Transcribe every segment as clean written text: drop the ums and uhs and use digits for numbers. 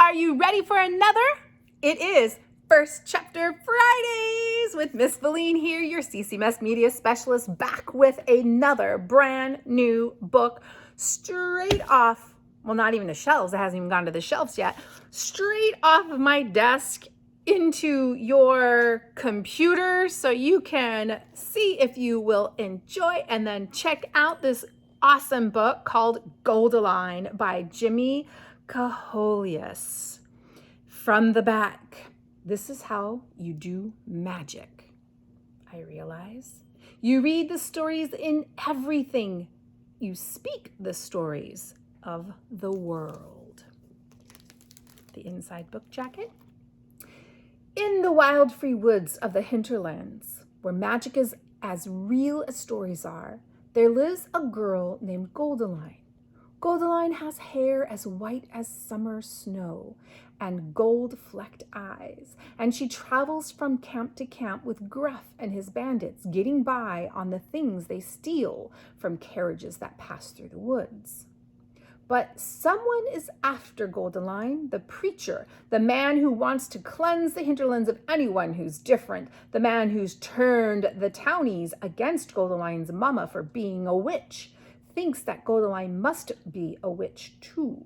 Are you ready for another? It is First Chapter Fridays with Miss Valine here, your CCMS media specialist, back with another brand new book straight off, well, not even the shelves, it hasn't even gone to the shelves yet, straight off of my desk into your computer so you can see if you will enjoy and then check out this awesome book called Goldeline by Jimmy Cajoleas. From the back, this is how you do magic. I realize you read the stories in everything. You speak the stories of the world. The inside book jacket. In the wild free woods of the hinterlands, where magic is as real as stories are, there lives a girl named Goldeline. Goldeline has hair as white as summer snow and gold-flecked eyes, and she travels from camp to camp with Gruff and his bandits, getting by on the things they steal from carriages that pass through the woods. But someone is after Goldeline, the preacher, the man who wants to cleanse the hinterlands of anyone who's different, the man who's turned the townies against Goldeline's mama for being a witch, thinks that Goldeline must be a witch too.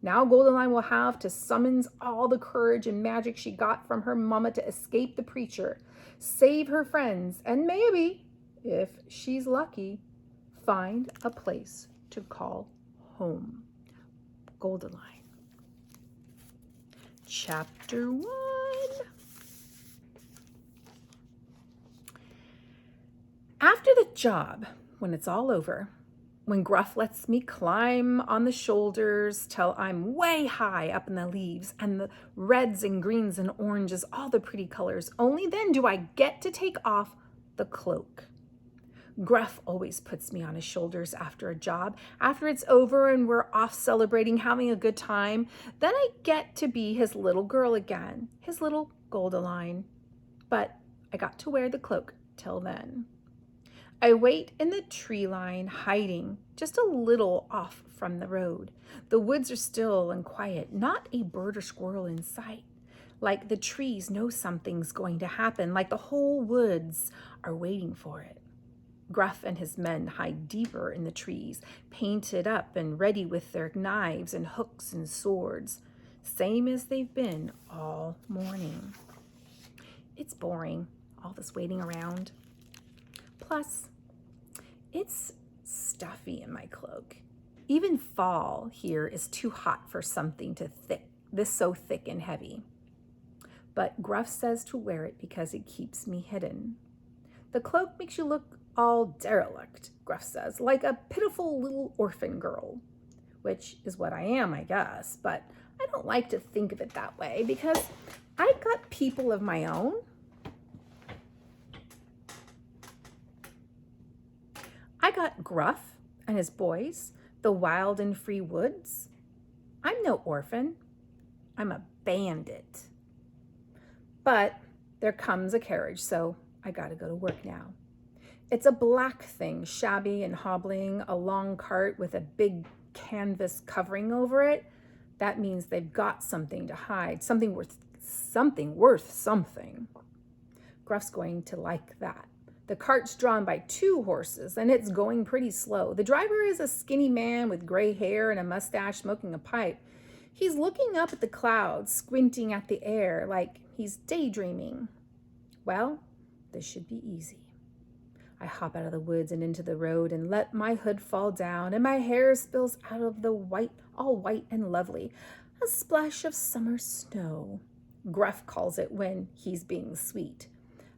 Now Goldeline will have to summon all the courage and magic she got from her mama to escape the preacher, save her friends, and maybe, if she's lucky, find a place to call home. Goldeline. Chapter 1. After the job, when it's all over, when Gruff lets me climb on the shoulders till I'm way high up in the leaves and the reds and greens and oranges, all the pretty colors, only then do I get to take off the cloak. Gruff always puts me on his shoulders after a job. After it's over and we're off celebrating, having a good time, then I get to be his little girl again, his little Goldeline. But I got to wear the cloak till then. I wait in the tree line, hiding just a little off from the road. The woods are still and quiet, not a bird or squirrel in sight. Like the trees know something's going to happen, like the whole woods are waiting for it. Gruff and his men hide deeper in the trees, painted up and ready with their knives and hooks and swords, same as they've been all morning. It's boring, all this waiting around. Plus, it's stuffy in my cloak. Even fall here is too hot for something this so thick and heavy. But Gruff says to wear it because it keeps me hidden. The cloak makes you look all derelict, Gruff says, like a pitiful little orphan girl, which is what I am, I guess, but I don't like to think of it that way because I got people of my own. I got Gruff and his boys, the wild and free woods. I'm no orphan. I'm a bandit. But there comes a carriage, so I gotta go to work now. It's a black thing, shabby and hobbling, a long cart with a big canvas covering over it. That means they've got something to hide, something worth something. Gruff's going to like that. The cart's drawn by 2 horses, and it's going pretty slow. The driver is a skinny man with gray hair and a mustache, smoking a pipe. He's looking up at the clouds, squinting at the air like he's daydreaming. Well, this should be easy. I hop out of the woods and into the road and let my hood fall down, and my hair spills out of the white, all white and lovely, a splash of summer snow. Gruff calls it when he's being sweet.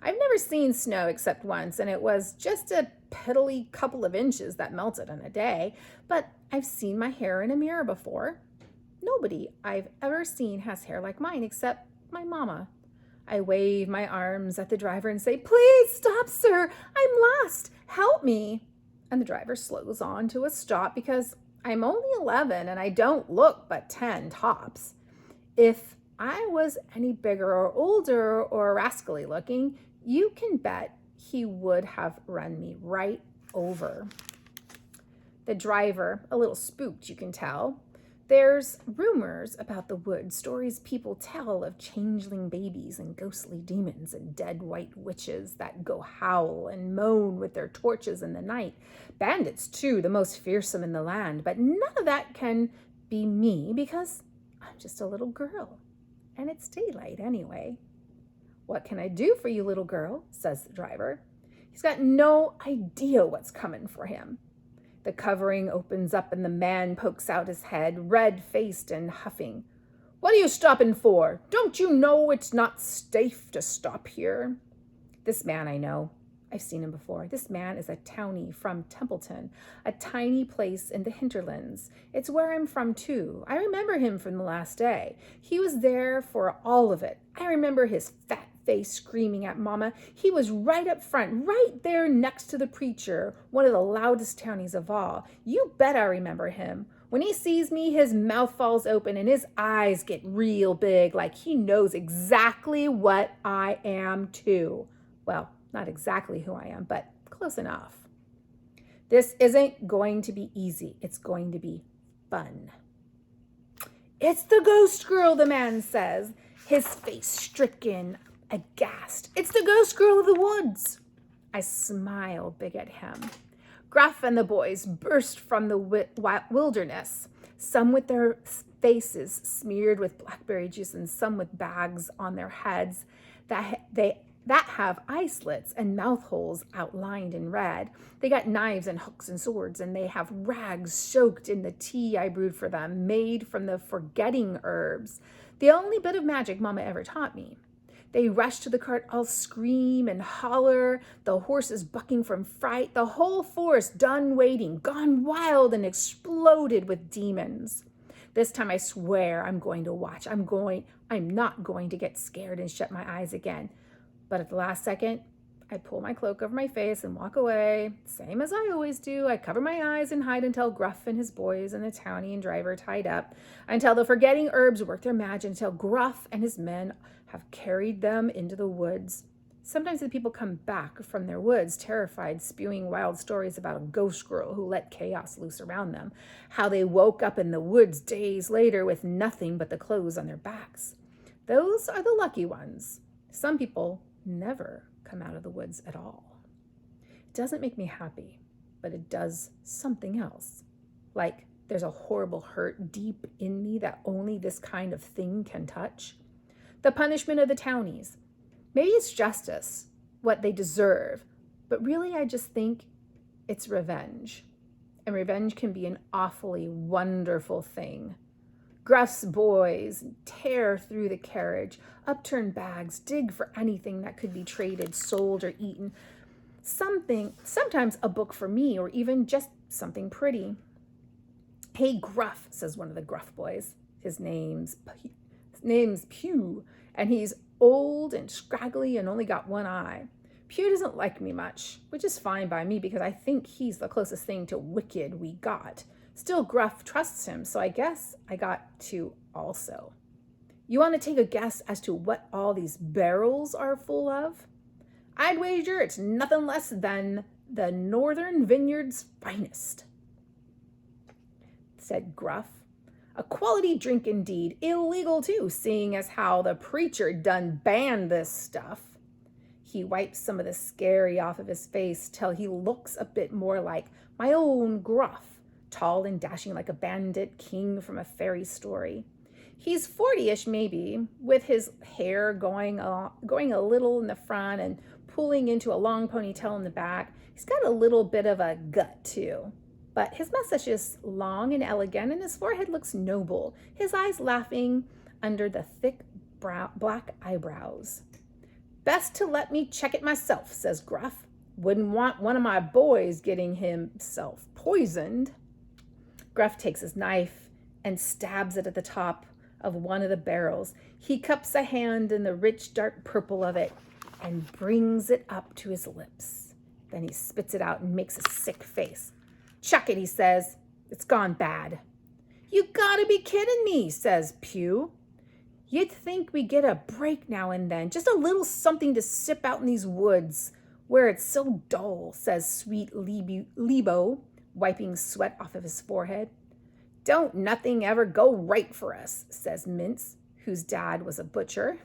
I've never seen snow except once, and it was just a piddly couple of inches that melted in a day, but I've seen my hair in a mirror before. Nobody I've ever seen has hair like mine except my mama. I wave my arms at the driver and say, "Please stop, sir. I'm lost. Help me." And the driver slows on to a stop because I'm only 11 and I don't look but 10 tops. If I was any bigger or older or rascally looking, you can bet he would have run me right over. The driver, a little spooked, you can tell, There's rumors about the woods, stories people tell of changeling babies and ghostly demons and dead white witches that go howl and moan with their torches in the night. Bandits, too, the most fearsome in the land. But none of that can be me because I'm just a little girl. And it's daylight anyway. What can I do for you, little girl? Says the driver. He's got no idea what's coming for him. The covering opens up and the man pokes out his head, red-faced and huffing. What are you stopping for? Don't you know it's not safe to stop here? This man I know. I've seen him before. This man is a townie from Templeton, a tiny place in the hinterlands. It's where I'm from, too. I remember him from the last day. He was there for all of it. I remember his fat face screaming at Mama. He was right up front, right there next to the preacher, one of the loudest townies of all. You bet I remember him. When he sees me, his mouth falls open and his eyes get real big, like he knows exactly what I am, too. Well, not exactly who I am, but close enough. This isn't going to be easy. It's going to be fun. It's the ghost girl, the man says, his face stricken, aghast. It's the ghost girl of the woods. I smile big at him. Gruff and the boys burst from the wilderness, some with their faces smeared with blackberry juice and some with bags on their heads that have eye slits and mouth holes outlined in red. They got knives and hooks and swords, and they have rags soaked in the tea I brewed for them, made from the forgetting herbs, the only bit of magic Mama ever taught me. They rush to the cart, all scream and holler, the horses bucking from fright, the whole forest done waiting, gone wild and exploded with demons. This time I swear I'm going to watch. I'm not going to get scared and shut my eyes again. But at the last second, I pull my cloak over my face and walk away, same as I always do. I cover my eyes and hide until Gruff and his boys and the townie and driver tied up, until the forgetting herbs work their magic, until Gruff and his men have carried them into the woods. Sometimes the people come back from their woods, terrified, spewing wild stories about a ghost girl who let chaos loose around them, how they woke up in the woods days later with nothing but the clothes on their backs. Those are the lucky ones. Some people never come out of the woods at all. It doesn't make me happy, but it does something else. Like there's a horrible hurt deep in me that only this kind of thing can touch. The punishment of the townies. Maybe it's justice, what they deserve, but really I just think it's revenge. And revenge can be an awfully wonderful thing. Gruff's boys tear through the carriage, upturn bags, dig for anything that could be traded, sold, or eaten. Sometimes a book for me, or even just something pretty. Hey, Gruff, says one of the Gruff boys. His name's Pew, and he's old and scraggly and only got one eye. Pew doesn't like me much, which is fine by me because I think he's the closest thing to wicked we got. Still, Gruff trusts him, so I guess I got to also. You want to take a guess as to what all these barrels are full of? I'd wager it's nothing less than the Northern Vineyard's finest, said Gruff. A quality drink indeed, illegal too, seeing as how the preacher done banned this stuff. He wipes some of the scary off of his face till he looks a bit more like my own Gruff, tall and dashing like a bandit king from a fairy story. He's 40-ish maybe, with his hair going a little in the front and pulling into a long ponytail in the back. He's got a little bit of a gut too. But his mustache is long and elegant, and his forehead looks noble, his eyes laughing under the thick black eyebrows. Best to let me check it myself, says Gruff. Wouldn't want one of my boys getting himself poisoned. Gruff takes his knife and stabs it at the top of one of the barrels. He cups a hand in the rich dark purple of it and brings it up to his lips. Then he spits it out and makes a sick face. Chuck it, he says. It's gone bad. You gotta be kidding me, says Pew. You'd think we get a break now and then, just a little something to sip out in these woods where it's so dull, says sweet Lebo, wiping sweat off of his forehead. Don't nothing ever go right for us, says Mince, whose dad was a butcher.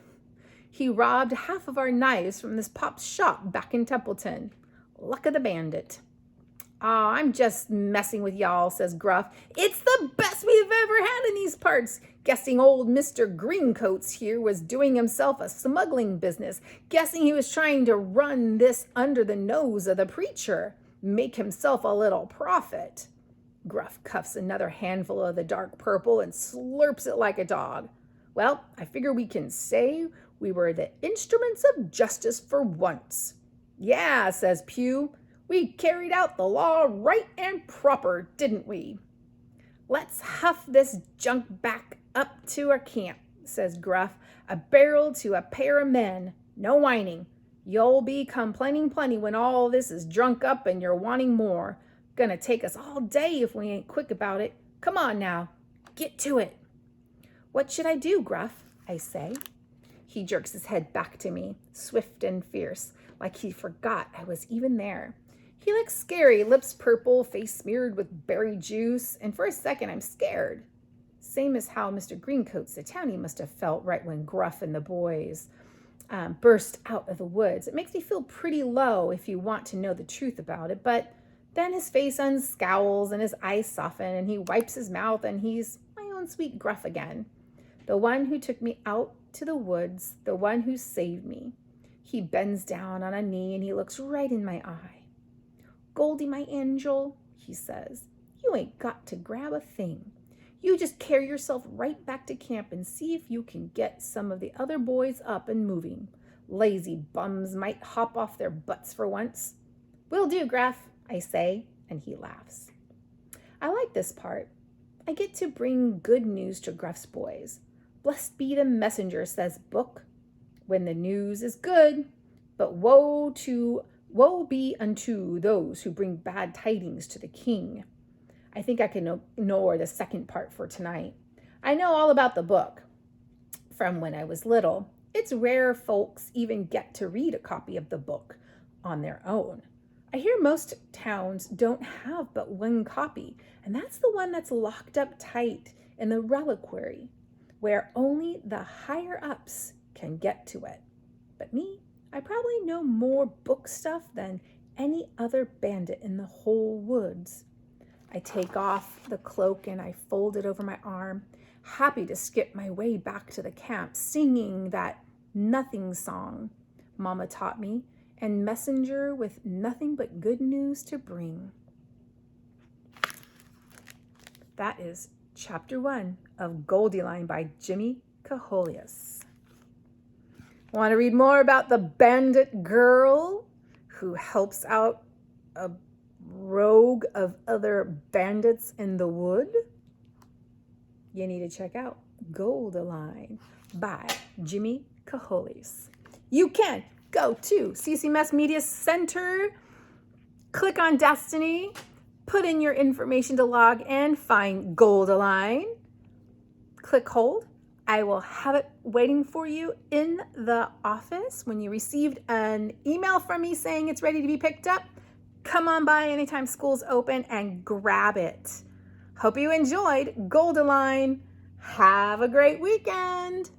He robbed half of our knives from this pop's shop back in Templeton. Luck of the bandit. Aw, I'm just messing with y'all, says Gruff. It's the best we've ever had in these parts. Guessing old Mr. Greencoats here was doing himself a smuggling business. Guessing he was trying to run this under the nose of the preacher. Make himself a little profit. Gruff cuffs another handful of the dark purple and slurps it like a dog. Well, I figure we can say we were the instruments of justice for once. Yeah, says Pew. We carried out the law right and proper, didn't we? Let's huff this junk back up to our camp, says Gruff. A barrel to a pair of men. No whining. You'll be complaining plenty when all this is drunk up and you're wanting more. Gonna take us all day if we ain't quick about it. Come on now, get to it. What should I do, Gruff? I say. He jerks his head back to me, swift and fierce, like he forgot I was even there. He looks scary, lips purple, face smeared with berry juice, and for a second I'm scared. Same as how Mr. Greencoats, the townie, must have felt right when Gruff and the boys burst out of the woods. It makes me feel pretty low if you want to know the truth about it, but then his face unscowls and his eyes soften and he wipes his mouth and he's my own sweet Gruff again. The one who took me out to the woods, the one who saved me. He bends down on a knee and he looks right in my eye. Goldie, my angel, he says, you ain't got to grab a thing. You just carry yourself right back to camp and see if you can get some of the other boys up and moving. Lazy bums might hop off their butts for once. Will do, Gruff, I say, and he laughs. I like this part. I get to bring good news to Gruff's boys. Blessed be the messenger, says Book, when the news is good, but woe be unto those who bring bad tidings to the king. I think I can ignore the second part for tonight. I know all about the book from when I was little. It's rare folks even get to read a copy of the book on their own. I hear most towns don't have but one copy, and that's the one that's locked up tight in the reliquary, where only the higher-ups can get to it. But me, I probably know more book stuff than any other bandit in the whole woods. I take off the cloak and I fold it over my arm, happy to skip my way back to the camp, singing that nothing song Mama taught me, and messenger with nothing but good news to bring. That is Chapter 1 of Goldeline by Jimmy Cajoleas. Want to read more about the bandit girl who helps out a rogue of other bandits in the wood? You need to check out Goldeline by Jimmy Cajoleas. You can go to CCMS Media Center, click on Destiny, put in your information to log in, find Goldeline, click hold. I will have it waiting for you in the office. When you received an email from me saying it's ready to be picked up, come on by anytime school's open and grab it. Hope you enjoyed Goldeline. Have a great weekend.